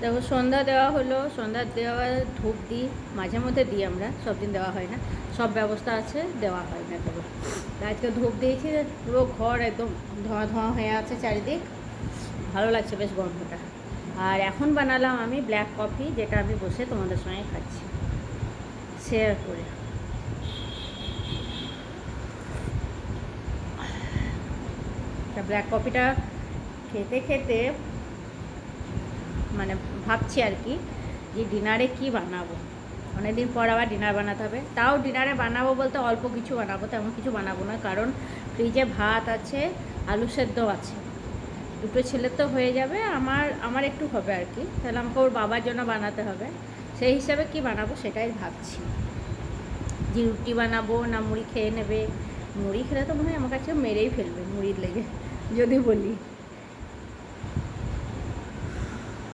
দেখো সন্ধ্যা দেওয়া হলো, সন্ধ্যা দেওয়া ধূপ দিই, মাঝে মধ্যে দিই, আমরা সব দিন দেওয়া হয় না, সব ব্যবস্থা আছে, দেওয়া হয় না তবে আজকে ধূপ দিয়েছি, পুরো ঘর একদম ধোঁয়া ধোঁয়া হয়ে আছে চারিদিক, ভালো লাগছে বেশ গন্ধটা। আর এখন বানালাম আমি ব্ল্যাক কফি, যেটা আমি বসে তোমাদের সঙ্গে খাচ্ছি শেয়ার করে। ব্ল্যাক কফিটা খেতে খেতে মানে ভাবছি আর কি যে ডিনারে কি বানাবো, অনেকদিন পর আবার ডিনার বানাতে হবে। তাও ডিনারে বানাবো বলতে অল্প কিছু বানাবো, তেমন কিছু বানাবো না, কারণ ফ্রিজে ভাত আছে, আলু সেদ্ধ আছে, দুটো ছেলের তো হয়ে যাবে, আমার একটু হবে আর কি, তাহলে আমাকে ওর বাবার জন্য বানাতে হবে। সেই হিসাবে কি বানাবো সেটাই ভাবছি, যে রুটি বানাবো না মুড়ি খেয়ে নেবে। মুড়ি খেলে তো মনে হয় আমার কাছে মেরেই ফেলবে মুড়ির লেগে যদি বলি।